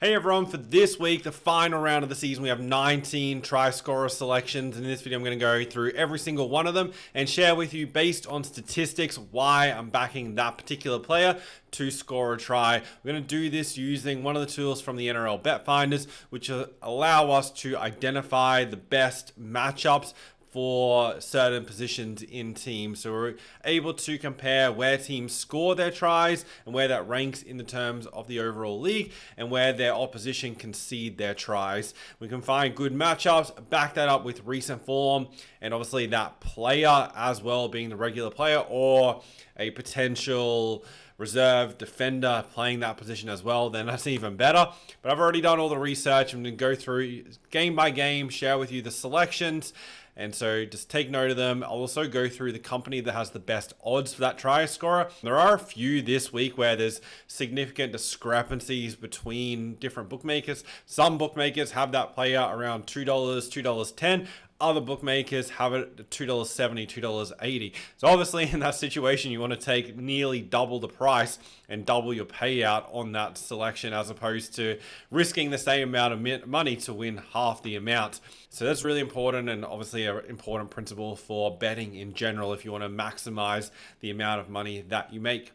Hey everyone, for this week, the final round of the season, we have 19 try scorer selections. In this video, I'm going to go through every single one of them and share with you, based on statistics, why I'm backing that particular player to score a try. We're going to do this using one of the tools from the NRL Bet Finders, which allow us to identify the best matchups for certain positions in teams. So we're able to compare where teams score their tries and where that ranks in the terms of the overall league and where their opposition concede their tries. We can find good matchups, back that up with recent form, and obviously that player as well being the regular player or a potential reserve defender playing that position as well, then that's even better. But I've already done all the research. I'm going to go through game by game, share with you the selections, and so just take note of them. I'll also go through the company that has the best odds for that try scorer. There are a few this week where there's significant discrepancies between different bookmakers. Some bookmakers have that player around $2, $2.10. Other bookmakers have it at $2.70, $2.80. So obviously in that situation, you want to take nearly double the price and double your payout on that selection, as opposed to risking the same amount of money to win half the amount. So that's really important, and obviously an important principle for betting in general if you want to maximize the amount of money that you make.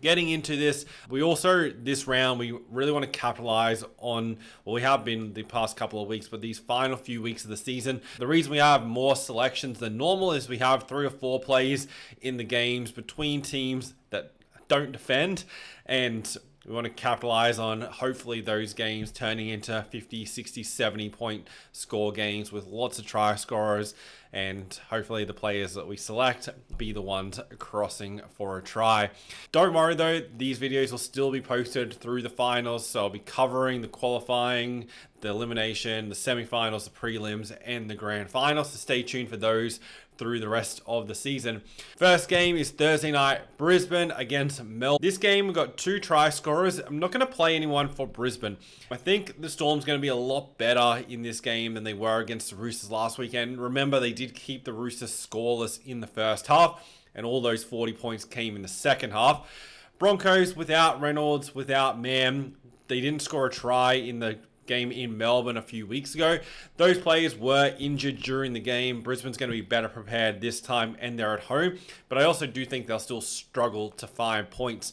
Getting into this, this round, we really want to capitalize on, well, we have been the past couple of weeks, but these final few weeks of the season. The reason we have more selections than normal is we have 3 or 4 plays in the games between teams that don't defend, and we want to capitalize on hopefully those games turning into 50, 60, 70 point score games with lots of try scorers, and hopefully the players that we select be the ones crossing for a try. Don't worry though, these videos will still be posted through the finals, so I'll be covering the qualifying, the elimination, the semifinals, the prelims, and the grand final, so stay tuned for those through the rest of the season. First game is Thursday night, Brisbane against Melbourne. This game, we've got 2 try scorers. I'm not going to play anyone for Brisbane. I think the Storm's going to be a lot better in this game than they were against the Roosters last weekend. Remember, they did keep the Roosters scoreless in the first half, and all those 40 points came in the second half. Broncos without Reynolds, without Mam. They didn't score a try in the game in Melbourne a few weeks ago. Those players were injured during the game. Brisbane's going to be better prepared this time, and they're at home, but I also do think they'll still struggle to find points.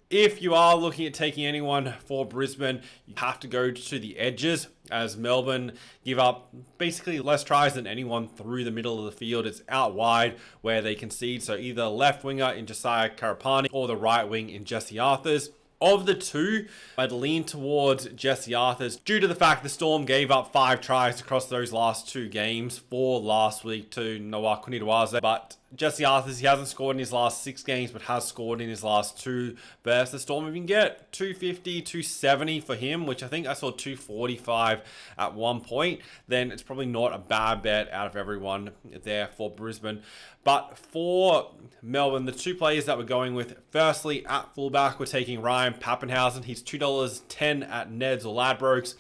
If you are looking at taking anyone for Brisbane, you have to go to the edges, as Melbourne give up basically less tries than anyone through the middle of the field. It's out wide where they concede, so either left winger in Josiah Karapani or the right wing in Jesse Arthurs. Of the two, I'd lean towards Jesse Arthurs due to the fact the Storm gave up 5 tries across those last 2 games, 4 last week to Noah Kunitawaza. But Jesse Arthurs, he hasn't scored in his last 6 games, but has scored in his last 2 versus the Storm. We can get 250, 270 for him, which I think I saw 245 at one point. Then it's probably not a bad bet out of everyone there for Brisbane. But for Melbourne, the 2 players that we're going with, firstly, at fullback, we're taking Ryan Pappenhausen. He's $2.10 at Neds or Ladbrokes.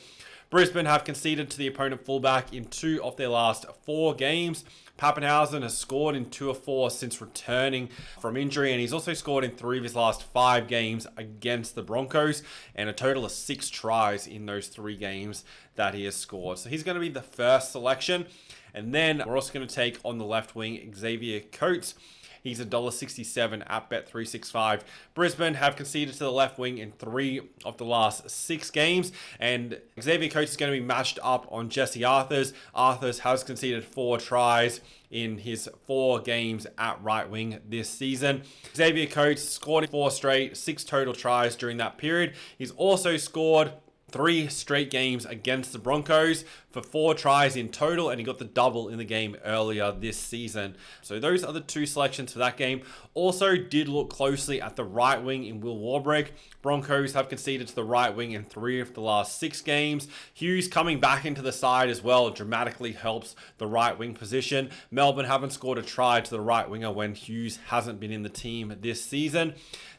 Brisbane have conceded to the opponent fullback in 2 of their last 4 games. Pappenhausen has scored in 2 of 4 since returning from injury, and he's also scored in 3 of his last 5 games against the Broncos, and a total of 6 tries in those 3 games that he has scored. So he's going to be the first selection. And then we're also going to take on the left wing Xavier Coates. He's $1.67 at Bet365. Brisbane have conceded to the left wing in 3 of the last 6 games, and Xavier Coates is going to be matched up on Jesse Arthurs. Arthurs has conceded 4 tries in his 4 games at right wing this season. Xavier Coates scored 4 straight, 6 total tries during that period. He's also scored 3 straight games against the Broncos for 4 tries in total, and he got the double in the game earlier this season. So those are the 2 selections for that game. Also did look closely at the right wing in Will Warbrick. Broncos have conceded to the right wing in 3 of the last 6 games. Hughes coming back into the side as well dramatically helps the right wing position. Melbourne haven't scored a try to the right winger when Hughes hasn't been in the team this season.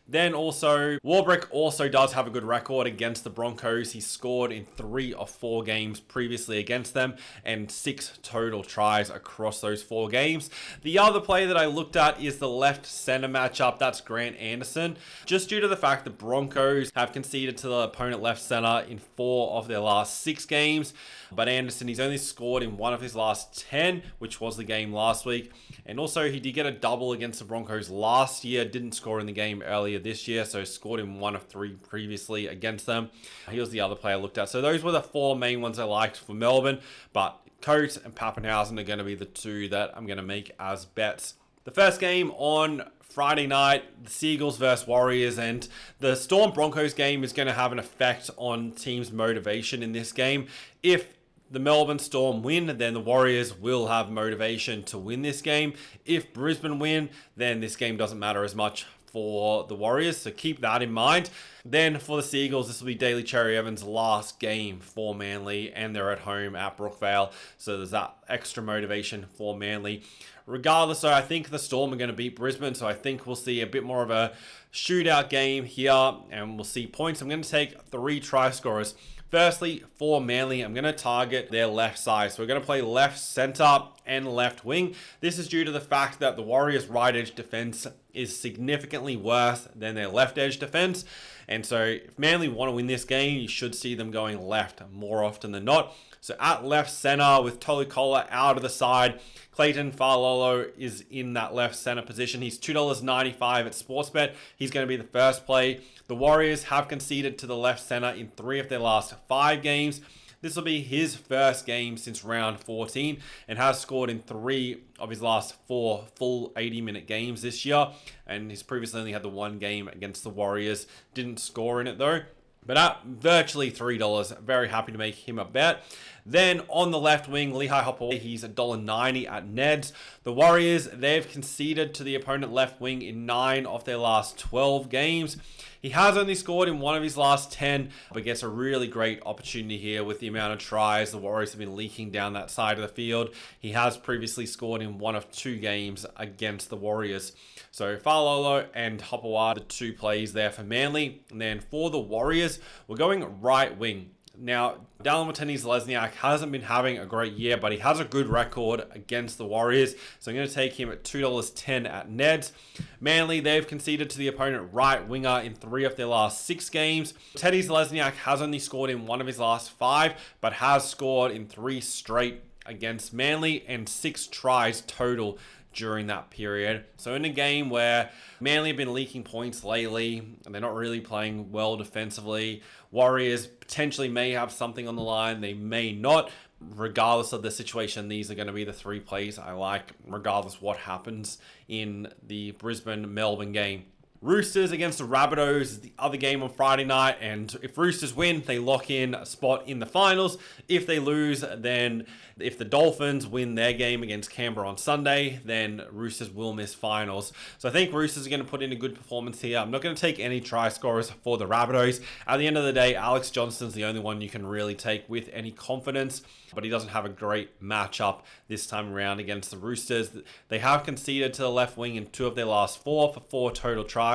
Then also, Warbrick also does have a good record against the Broncos. He scored in 3 of 4 games previously against them and 6 total tries across those 4 games. The other play that I looked at is the left center matchup. That's Grant Anderson. Just due to the fact the Broncos have conceded to the opponent left center in 4 of their last 6 games. But Anderson, he's only scored in 1 of his last 10, which was the game last week. And also, he did get a double against the Broncos last year. Didn't score in the game earlier this year, so scored in 1 of 3 previously against them. He was the other player I looked at. So those were the 4 main ones I liked for Melbourne. But Coates and Pappenhausen are going to be the 2 that I'm going to make as bets. The first game on Friday night, the Seagulls versus Warriors, and the Storm Broncos game is going to have an effect on teams' motivation in this game. If the Melbourne Storm win, then the Warriors will have motivation to win this game. If Brisbane win, then this game doesn't matter as much for the Warriors, so keep that in mind. Then for the Seagulls, this will be Daly Cherry Evans' last game for Manly, and they're at home at Brookvale, so there's that extra motivation for Manly. Regardless, though, I think the Storm are going to beat Brisbane, so I think we'll see a bit more of a shootout game here, and we'll see points. I'm going to take 3 try scorers. Firstly, for Manly, I'm going to target their left side. So we're going to play left center and left wing. This is due to the fact that the Warriors' right edge defense is significantly worse than their left edge defense. And so if Manly want to win this game, you should see them going left more often than not. So at left center with Tolu Kola out of the side, Clayton Falolo is in that left center position. He's $2.95 at Sportsbet. He's going to be the first play. The Warriors have conceded to the left center in 3 of their last 5 games. This will be his first game since round 14 and has scored in 3 of his last 4 full 80-minute games this year. And he's previously only had the 1 game against the Warriors. Didn't score in it though. But at virtually $3, very happy to make him a bet. Then on the left wing, Lehigh Hopper, he's $1.90 at Neds. The Warriors, they've conceded to the opponent left wing in 9 of their last 12 games. He has only scored in 1 of his last 10, but gets a really great opportunity here with the amount of tries the Warriors have been leaking down that side of the field. He has previously scored in 1 of 2 games against the Warriors. So Falolo and Hopowa, the 2 plays there for Manly. And then for the Warriors, we're going right wing. Now, Dallin Watene-Zelezniak hasn't been having a great year, but he has a good record against the Warriors. So I'm going to take him at $2.10 at Neds. Manly, they've conceded to the opponent right winger in 3 of their last 6 games. Teddy Zelezniak has only scored in 1 of his last 5, but has scored in 3 straight against Manly and 6 tries total during that period. So in a game where Manly have been leaking points lately and they're not really playing well defensively, Warriors potentially may have something on the line, they may not. Regardless of the situation, these are going to be the 3 plays I like, regardless what happens in the Brisbane-Melbourne game. Roosters against the Rabbitohs is the other game on Friday night, and if Roosters win, they lock in a spot in the finals. If they lose, then if the Dolphins win their game against Canberra on Sunday, then Roosters will miss finals. So I think Roosters are going to put in a good performance here. I'm not going to take any try scorers for the Rabbitohs. At the end of the day, Alex Johnston's the only one you can really take with any confidence, but he doesn't have a great matchup this time around against the Roosters. They have conceded to the left wing in 2 of their last 4 for 4 total tries,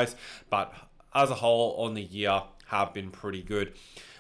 but as a whole on the year have been pretty good.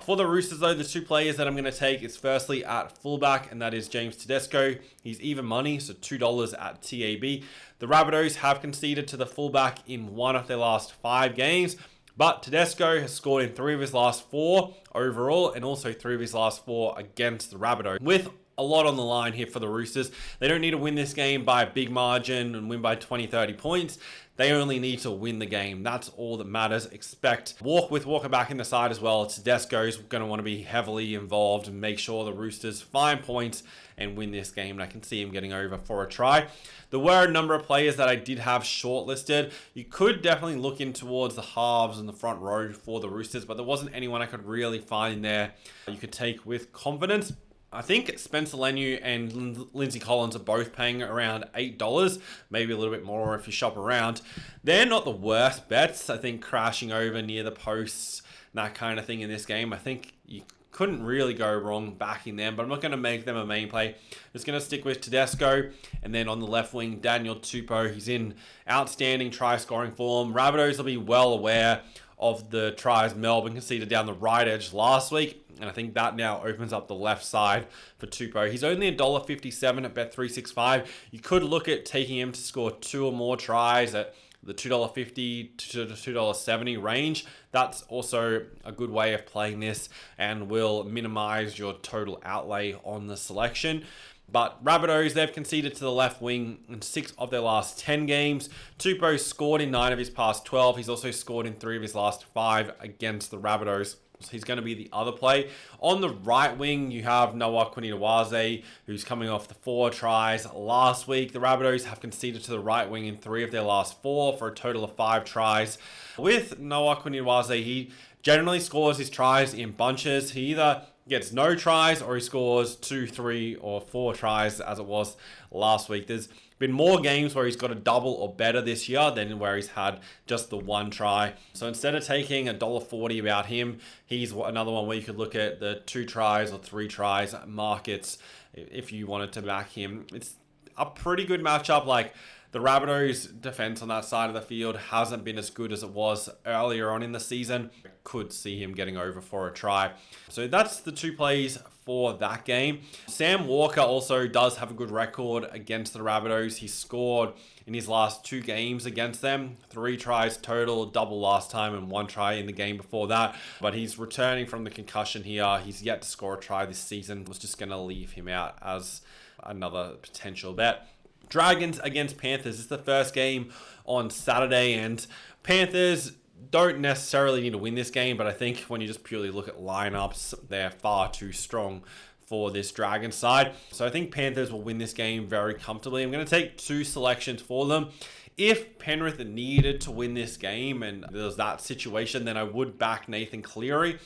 For the Roosters though, the 2 players that I'm going to take is firstly at fullback, and that is James Tedesco. He's even money, so $2 at TAB. The Rabbitohs have conceded to the fullback in 1 of their last 5 games, but Tedesco has scored in 3 of his last 4 overall, and also 3 of his last 4 against the Rabbitohs. With a lot on the line here for the Roosters, they don't need to win this game by a big margin and win by 20-30 points. They only need to win the game. That's all that matters. Expect Walker back in the side as well. Tedesco's going to want to be heavily involved and make sure the Roosters find points and win this game. And I can see him getting over for a try. There were a number of players that I did have shortlisted. You could definitely look in towards the halves and the front row for the Roosters, but there wasn't anyone I could really find there you could take with confidence. I think Spencer Leniu and Lindsay Collins are both paying around $8, maybe a little bit more if you shop around. They're not the worst bets. I think crashing over near the posts, that kind of thing in this game, I think you couldn't really go wrong backing them, but I'm not going to make them a main play. Just going to stick with Tedesco, and then on the left wing, Daniel Tupou. He's in outstanding try scoring form. Rabbitohs will be well aware of the tries Melbourne conceded down the right edge last week, and I think that now opens up the left side for Tupou. He's only $1.57 at Bet365. You could look at taking him to score 2 or more tries at the $2.50 to $2.70 range. That's also a good way of playing this and will minimize your total outlay on the selection. But Rabbitohs, they've conceded to the left wing in 6 of their last 10 games. Tupou scored in 9 of his past 12. He's also scored in 3 of his last 5 against the Rabbitohs. So he's going to be the other play. On the right wing, you have Noah Quinidawase, who's coming off the 4 tries last week. The Rabbitohs have conceded to the right wing in 3 of their last 4 for a total of 5 tries. With Noah Quinidawase, he generally scores his tries in bunches. He either gets no tries or he scores 2, 3, or 4 tries as it was last week. There's been more games where he's got a double or better this year than where he's had just the 1 try. So instead of taking $1.40 about him, he's another one where you could look at the 2 tries or 3 tries markets if you wanted to back him. It's a pretty good matchup. Like, the Rabbitohs' defense on that side of the field hasn't been as good as it was earlier on in the season. Could see him getting over for a try. So that's the 2 plays for that game. Sam Walker also does have a good record against the Rabbitohs. He scored in his last 2 games against them. 3 tries total, double last time, and 1 try in the game before that. But he's returning from the concussion here. He's yet to score a try this season. Was just going to leave him out as another potential bet. Dragons against Panthers. This is the first game on Saturday, and Panthers don't necessarily need to win this game, but I think when you just purely look at lineups, they're far too strong for this Dragon side. So I think Panthers will win this game very comfortably. I'm going to take 2 selections for them. If Penrith needed to win this game and there's that situation, then I would back Nathan Cleary.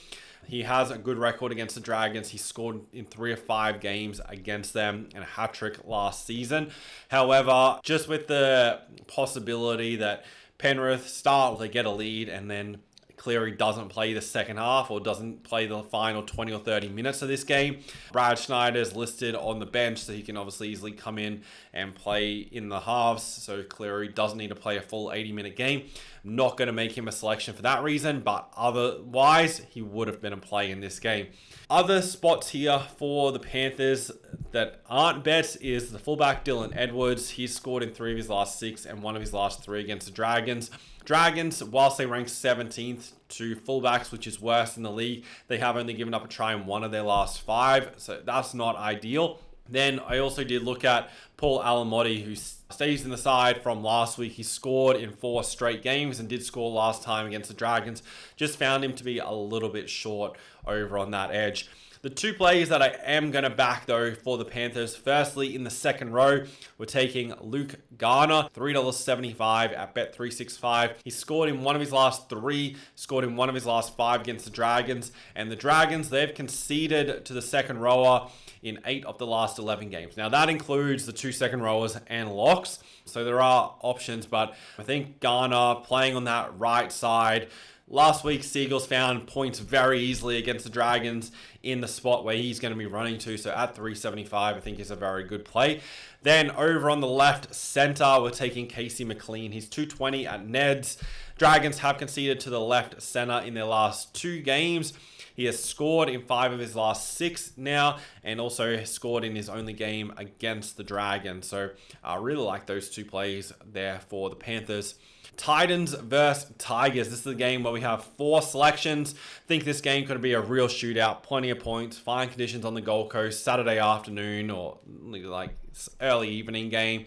He has a good record against the Dragons. He scored in 3 of 5 games against them and a hat-trick last season. However, just with the possibility that Penrith start, they get a lead, and then Cleary doesn't play the second half or doesn't play the final 20 or 30 minutes of this game. Brad Schneider's listed on the bench, so he can obviously easily come in and play in the halves. So Cleary doesn't need to play a full 80-minute game. I'm not going to make him a selection for that reason, but otherwise, he would have been a play in this game. Other spots here for the Panthers that aren't bets is the fullback Dylan Edwards. He's scored in 3 of his last 6 and 1 of his last 3 against the Dragons. Dragons, whilst they rank 17th to fullbacks, which is worse in the league, they have only given up a try in 1 of their last 5, so that's not ideal. Then I also did look at Paul Alamotti, who stays in the side from last week. He scored in 4 straight games and did score last time against the Dragons. Just found him to be a little bit short over on that edge. The 2 plays that I am going to back, though, for the Panthers. Firstly, in the second row, we're taking Luke Garner, $3.75 at Bet365. He scored in 1 of his last 3, scored in 1 of his last 5 against the Dragons. And the Dragons, they've conceded to the second rower in 8 of the last 11 games. Now, that includes the 2 second rowers and locks. So there are options, but I think Garner playing on that right side. Last week, Seagulls found points very easily against the Dragons in the spot where he's going to be running to. So at $3.75, I think is a very good play. Then over on the left center, we're taking Casey McLean. He's $2.20 at Neds. Dragons have conceded to the left center in their last 2 games. He has scored in 5 of his last 6 now, and also has scored in his only game against the Dragons. So I really like those 2 plays there for the Panthers. Titans versus Tigers. This is the game where we have 4 selections. I think this game could be a real shootout. Plenty of points. Fine conditions on the Gold Coast. Saturday afternoon or like early evening game.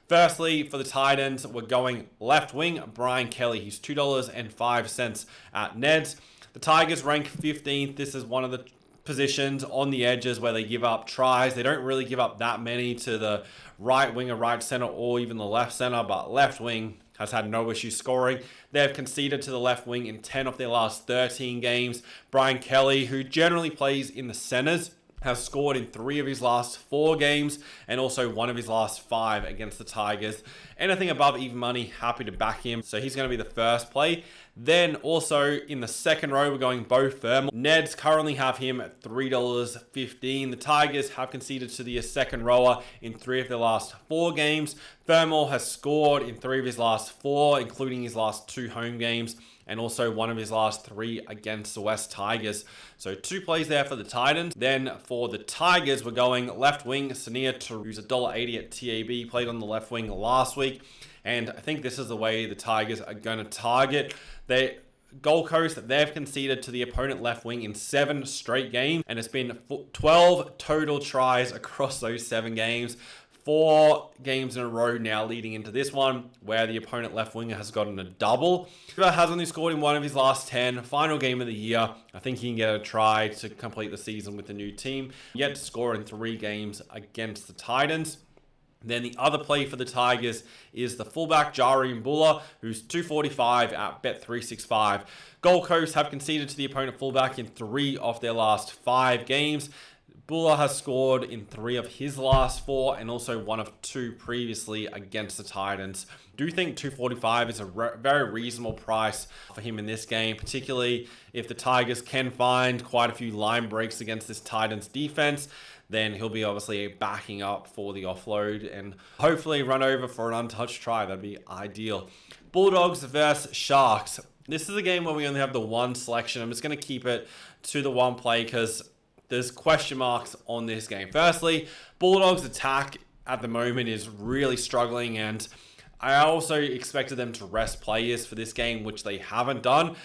Firstly, for the Titans, we're going left wing, Brian Kelly. He's $2.05 at Neds. The Tigers rank 15th. This is one of the positions on the edges where they give up tries. They don't really give up that many to the right wing or right center or even the left center, but left wing has had no issue scoring. They've conceded to the left wing in 10 of their last 13 games. Brian Kelly, who generally plays in the centers, has scored in 3 of his last 4 games and also 1 of his last 5 against the Tigers. Anything above even money, happy to back him. So he's going to be the first play. Then also in the second row, we're going Beau Fermor. Neds currently have him at $3.15. The Tigers have conceded to the second rower in 3 of their last 4 games. Fermor has scored in 3 of his last 4, including his last 2 home games, and also 1 of his last 3 against the West Tigers. So 2 plays there for the Titans. Then for the Tigers, we're going left wing Sania Taru, who's $1.80 at TAB, played on the left wing last week. And I think this is the way the Tigers are going to target. Gold Coast, they've conceded to the opponent left wing in 7 straight games, and it's been 12 total tries across those 7 games. 4 games in a row now leading into this one where the opponent left winger has gotten a double. He has only scored in 1 of his last 10. Final game of the year. I think he can get a try to complete the season with the new team. Yet to score in 3 games against the Titans. Then the other play for the Tigers is the fullback Jari Buller, who's $2.45 at bet365. Gold Coast have conceded to the opponent fullback in 3 of their last 5 games. Buller has scored in 3 of his last 4 and also 1 of 2 previously against the Titans. Do think $2.45 is a very reasonable price for him in this game, particularly if the Tigers can find quite a few line breaks against this Titans defense. Then he'll be obviously backing up for the offload and hopefully run over for an untouched try. That'd be ideal. Bulldogs versus Sharks. This is a game where we only have the 1 selection. I'm just going to keep it to the 1 play because there's question marks on this game. Firstly, Bulldogs' attack at the moment is really struggling, and I also expected them to rest players for this game, which they haven't done.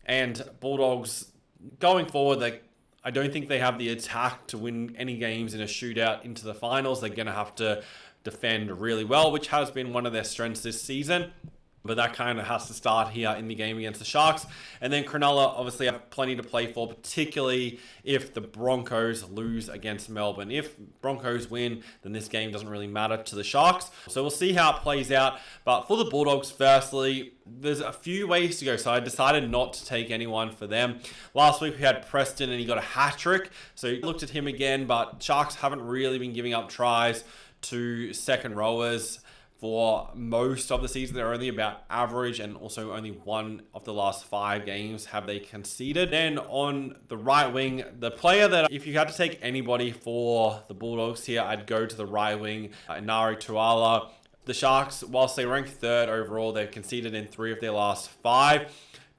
And Bulldogs, going forward, I don't think they have the attack to win any games in a shootout into the finals. They're going to have to defend really well, which has been one of their strengths this season. But that kind of has to start here in the game against the Sharks. And then Cronulla obviously have plenty to play for, particularly if the Broncos lose against Melbourne. If Broncos win, then this game doesn't really matter to the Sharks. So we'll see how it plays out. But for the Bulldogs, firstly, there's a few ways to go. So I decided not to take anyone for them. Last week we had Preston and he got a hat trick. So I looked at him again, but Sharks haven't really been giving up tries to second rowers for most of the season. They're only about average, and also only 1 of the last 5 games have they conceded. Then on the right wing, the player that if you had to take anybody for the Bulldogs here, I'd go to the right wing, Nari Tuala. The Sharks, whilst they rank 3rd overall, they've conceded in 3 of their last 5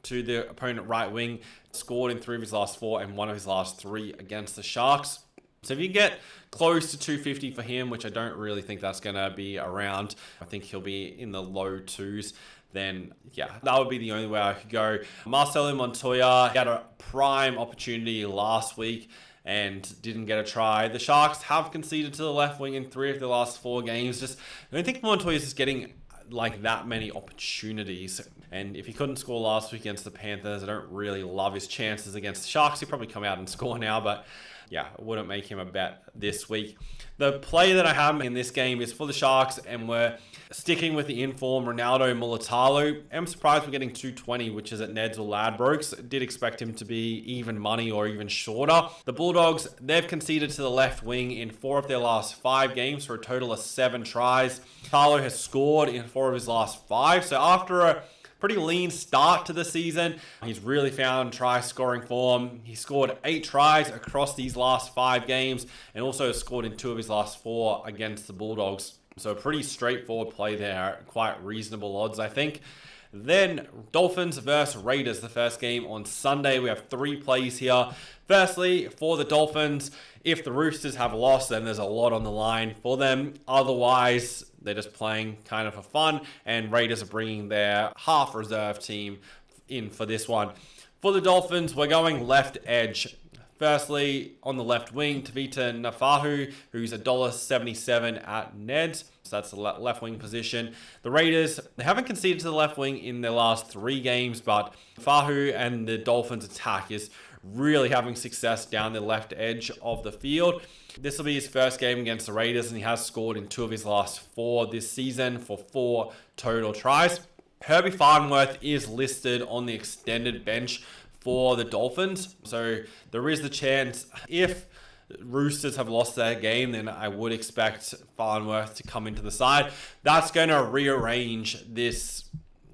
to the opponent right wing, scored in 3 of his last 4 and 1 of his last 3 against the Sharks. So if you get close to 250 for him, which I don't really think that's going to be around, I think he'll be in the low 2s, then yeah, that would be the only way I could go. Marcelo Montoya had a prime opportunity last week and didn't get a try. The Sharks have conceded to the left wing in 3 of the last 4 games. I don't think Montoya is just getting like that many opportunities. And if he couldn't score last week against the Panthers, I don't really love his chances against the Sharks. He'll probably come out and score now, but yeah, I wouldn't make him a bet this week. The play that I have in this game is for the Sharks, and we're sticking with the inform Ronaldo Mulitalo. I'm surprised we're getting 220, which is at Neds or Ladbrokes. Did expect him to be even money or even shorter. The Bulldogs, they've conceded to the left wing in 4 of their last 5 games for a total of 7 tries. Carlo has scored in 4 of his last 5. So after a pretty lean start to the season, he's really found try scoring form. He scored 8 tries across these last 5 games and also scored in 2 of his last 4 against the Bulldogs. So a pretty straightforward play there, quite reasonable odds, I think. Then Dolphins versus Raiders, the first game on Sunday. We have 3 plays here. Firstly, for the Dolphins, if the Roosters have lost, then there's a lot on the line for them. Otherwise, they're just playing kind of for fun, and Raiders are bringing their half reserve team in for this one. For the Dolphins, we're going left edge. Firstly, on the left wing, Tavita Nafahu, who's $1.77 at Neds. So that's the left wing position. The Raiders, they haven't conceded to the left wing in their last 3 games, but Fahu and the Dolphins attack is really having success down the left edge of the field. This will be his first game against the Raiders, and he has scored in 2 of his last 4 this season for 4 total tries. Herbie Farnworth is listed on the extended bench for the Dolphins, so there is the chance if Roosters have lost their game, then I would expect Farnworth to come into the side. That's going to rearrange this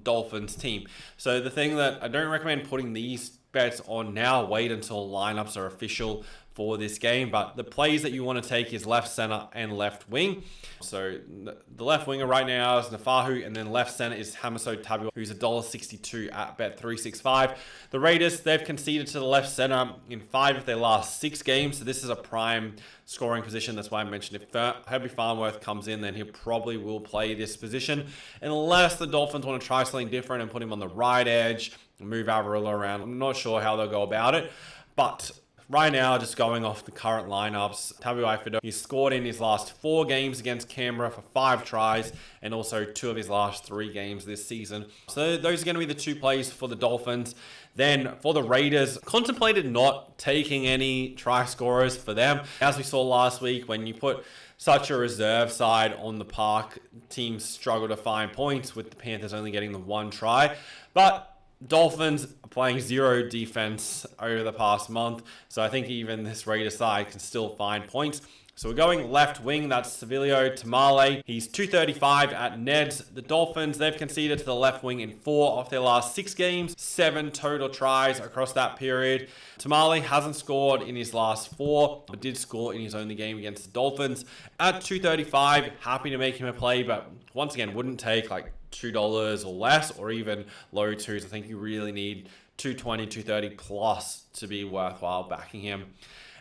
Dolphins team. So the thing that I don't recommend putting these bets on now, wait until lineups are official for this game. But the plays that you want to take is left center and left wing. So the left winger right now is Nafahu, and then left center is Hamiso Tabu, who's $1.62 at bet365. The Raiders, they've conceded to the left center in 5 of their last 6 games. So this is a prime scoring position. That's why I mentioned if Herbie Farnworth comes in, then he probably will play this position, unless the Dolphins want to try something different and put him on the right edge, move Avarillo around. I'm not sure how they'll go about it, but right now, just going off the current lineups, Tabuai, he's scored in his last 4 games against Canberra for 5 tries, and also 2 of his last 3 games this season. So those are going to be the 2 plays for the Dolphins. Then for the Raiders, contemplated not taking any try scorers for them. As we saw last week, when you put such a reserve side on the park, teams struggle to find points, with the Panthers only getting the 1 try. But Dolphins are playing 0 defense over the past month, so I think even this Raiders side can still find points. So we're going left wing, that's Sevilio Tamale. He's $2.35 at Neds. The Dolphins, they've conceded to the left wing in 4 of their last 6 games, 7 total tries across that period. Tamale hasn't scored in his last 4, but did score in his only game against the Dolphins. At $2.35, happy to make him a play, but once again, wouldn't take like $2 or less, or even low 2s. I think you really need $2.20, $2.30 plus to be worthwhile backing him.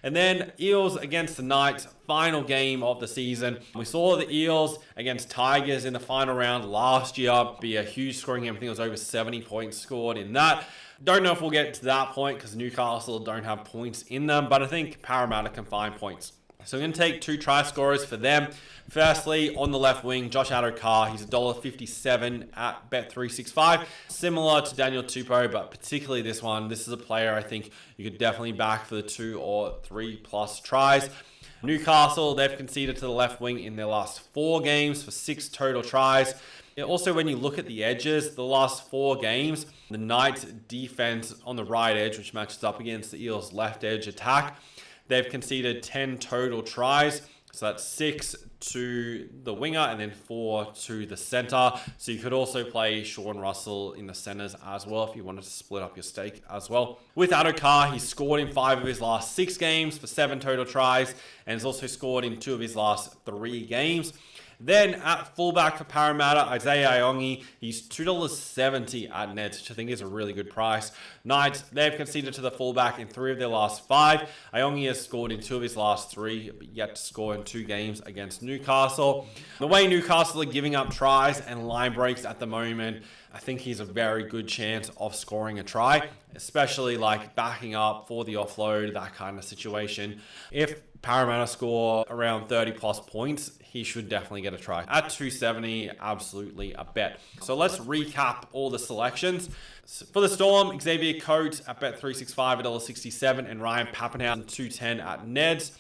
And then Eels against the Knights, final game of the season. We saw the Eels against Tigers in the final round last year be a huge scoring game. I think it was over 70 points scored in that. Don't know if we'll get to that point because Newcastle don't have points in them, but I think Parramatta can find points. So we're going to take 2 try scorers for them. Firstly, on the left wing, Josh Adokar. He's $1.57 at bet365. Similar to Daniel Tupou, but particularly this one. This is a player I think you could definitely back for the 2 or 3 plus tries. Newcastle, they've conceded to the left wing in their last 4 games for 6 total tries. Also, when you look at the edges, the last 4 games, the Knights defense on the right edge, which matches up against the Eels' left edge attack, they've conceded 10 total tries. So that's 6 to the winger and then 4 to the center. So you could also play Sean Russell in the centers as well if you wanted to split up your stake as well. With Adokar, he's scored in 5 of his last 6 games for 7 total tries, and has also scored in 2 of his last 3 games. Then at fullback for Parramatta, Isaiah Iongi, he's $2.70 at Neds, which I think is a really good price. Knights, they've conceded to the fullback in 3 of their last 5. Iongi has scored in 2 of his last 3, but yet to score in 2 games against Newcastle. The way Newcastle are giving up tries and line breaks at the moment, I think he's a very good chance of scoring a try, especially like backing up for the offload, that kind of situation. If Parramatta score around 30 plus points, he should definitely get a try. At $2.70, absolutely a bet. So let's recap all the selections. For the Storm, Xavier Coates at bet365 $1.67, and Ryan Pappenhausen $2.10 at Neds.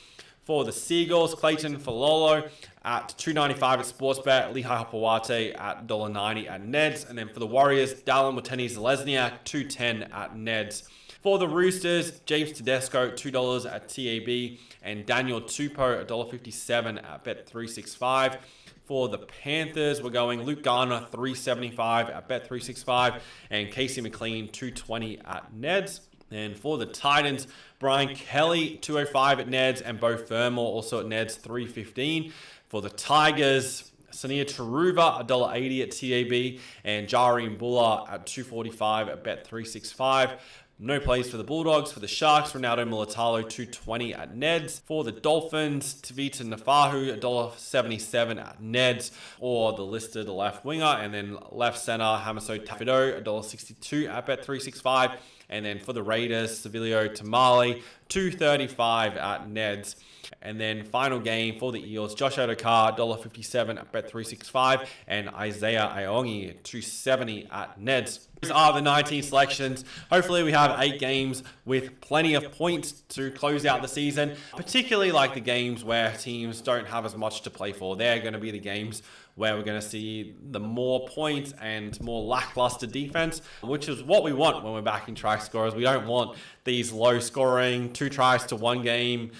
For the Seagulls, Clayton Falolo at $2.95 at Sportsbet, Lehigh Hopewate at $1.90 at Neds. And then for the Warriors, Dallin Watene-Zelezniak $2.10 at Neds. For the Roosters, James Tedesco $2 at TAB, and Daniel Tupou $1.57 at Bet365. For the Panthers, we're going Luke Garner $3.75 at Bet365, and Casey McLean $2.20 at Neds. And for the Titans, Brian Kelly $2.05 at Neds, and Bo Fermor also at Neds $3.15. For the Tigers, Sania Taruva $1.80 at TAB, and Jari Mbula at $2.45 at Bet365. No plays for the Bulldogs. For the Sharks, Ronaldo Mulatalo $2.20 at Neds. For the Dolphins, Tavita Nafahu $1.77 at Neds, or the listed left winger. And then left center, Hamiso Tafido $1.62 at Bet365. And then for the Raiders, Sevilio Tamale $2.35 at Neds. And then final game for the Eels, Josh Adokar $1.57 at Bet365, and Isaiah Iongi $2.70 at Neds. These are the 19 selections. Hopefully we have 8 games with plenty of points to close out the season, particularly like the games where teams don't have as much to play for. They're going to be the games where we're going to see the more points and more lackluster defense, which is what we want when we're backing try scorers. We don't want these low scoring, 2 tries to 1 game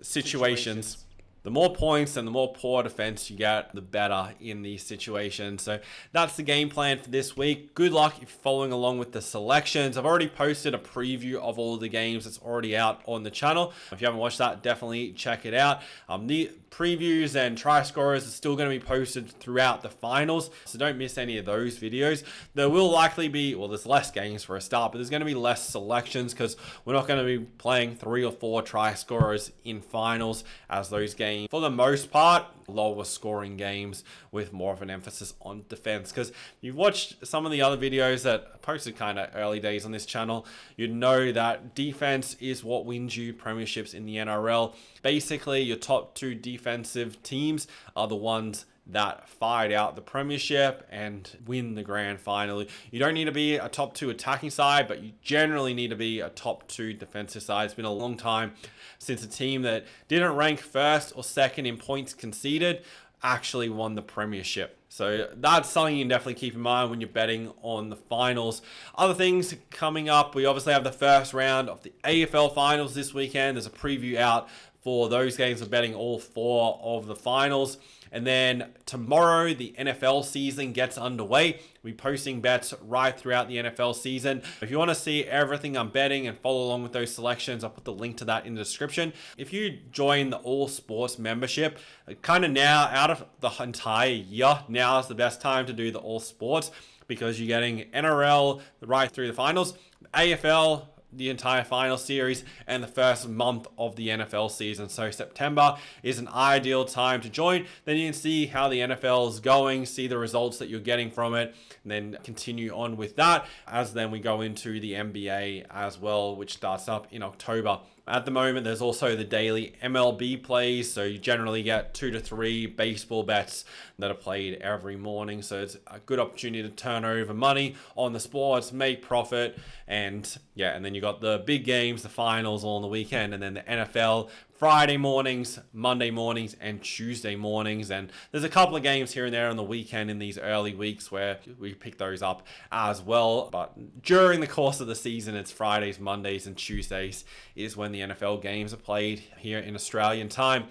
situations, the more points and the more poor defense you get, the better in these situations. So that's the game plan for this week. Good luck if you're following along with the selections. I've already posted a preview of all the games that's already out on the channel. If you haven't watched that, definitely check it out. The previews and try scorers are still going to be posted throughout the finals, so don't miss any of those videos. There will likely be, well, there's less games for a start, but there's going to be less selections because we're not going to be playing 3 or 4 try scorers in finals, as those games, for the most part, lower scoring games with more of an emphasis on defense. Because you've watched some of the other videos that I posted kind of early days on this channel, you'd know that defense is what wins you premierships in the NRL. Basically, your top 2 defensive teams are the ones that fight out the premiership and win the grand final. You don't need to be a top 2 attacking side, but you generally need to be a top 2 defensive side. It's been a long time since a team that didn't rank 1st or 2nd in points conceded actually won the premiership. So that's something you can definitely keep in mind when you're betting on the finals. Other things coming up, we obviously have the first round of the AFL Finals this weekend. There's a preview out for those games. We're betting all 4 of the finals. And then tomorrow, the NFL season gets underway. We'll be posting bets right throughout the NFL season. If you want to see everything I'm betting and follow along with those selections, I'll put the link to that in the description. If you join the All Sports membership, kind of now, out of the entire year, now is the best time to do the All Sports because you're getting NRL right through the finals, AFL, the entire final series, and the first month of the NFL season. So September is an ideal time to join. Then you can see how the NFL is going, see the results that you're getting from it, and then continue on with that as then we go into the NBA as well, which starts up in October. At the moment, there's also the daily MLB plays, so you generally get 2 to 3 baseball bets that are played every morning. So it's a good opportunity to turn over money on the sports, make profit, and then you got the big games, the finals all on the weekend, and then the NFL Friday mornings, Monday mornings, and Tuesday mornings. And there's a couple of games here and there on the weekend in these early weeks where we pick those up as well. But during the course of the season, it's Fridays, Mondays, and Tuesdays is when the NFL games are played here in Australian time.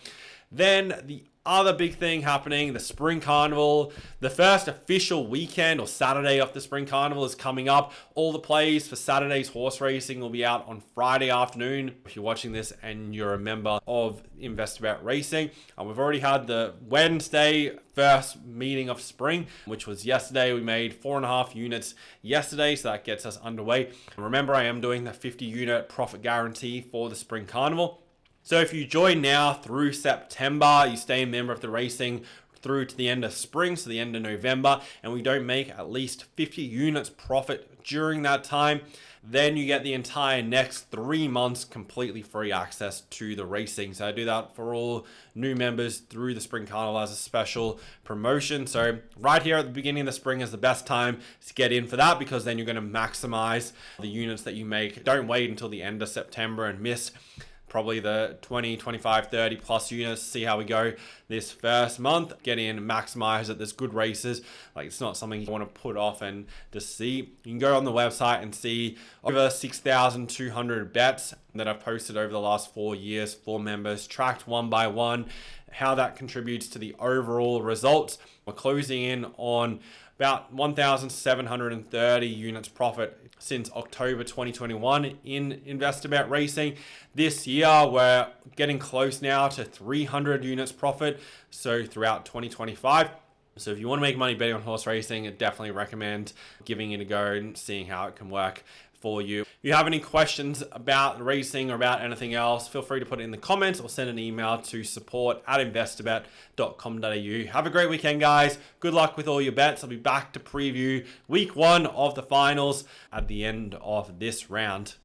Then the other big thing happening, the Spring Carnival. The first official weekend or Saturday of the Spring Carnival is coming up. All the plays for Saturday's horse racing will be out on Friday afternoon. If you're watching this and you're a member of investor.bet racing, and we've already had the Wednesday first meeting of spring, which was yesterday. We made 4.5 units yesterday, so that gets us underway. And remember, I am doing the 50 unit profit guarantee for the Spring Carnival. So if you join now through September, you stay a member of the racing through to the end of spring, so the end of November, and we don't make at least 50 units profit during that time, then you get the entire next 3 months completely free access to the racing. So I do that for all new members through the Spring Carnival as a special promotion. So right here at the beginning of the spring is the best time to get in for that, because then you're going to maximize the units that you make. Don't wait until the end of September and miss probably the 20, 25, 30 plus units. See how we go this first month. Get in, maximize it. There's good races. Like, it's not something you want to put off and just see. You can go on the website and see over 6,200 bets that I've posted over the last 4 years for members, tracked one by one, how that contributes to the overall results. We're closing in on about 1,730 units profit since October 2021 in investor.bet racing. This year, we're getting close now to 300 units profit, so throughout 2025. So if you want to make money betting on horse racing, I definitely recommend giving it a go and seeing how it can work for you. If you have any questions about racing or about anything else, feel free to put it in the comments or send an email to support@investor.bet.com.au. Have a great weekend, guys. Good luck with all your bets. I'll be back to preview week 1 of the finals at the end of this round.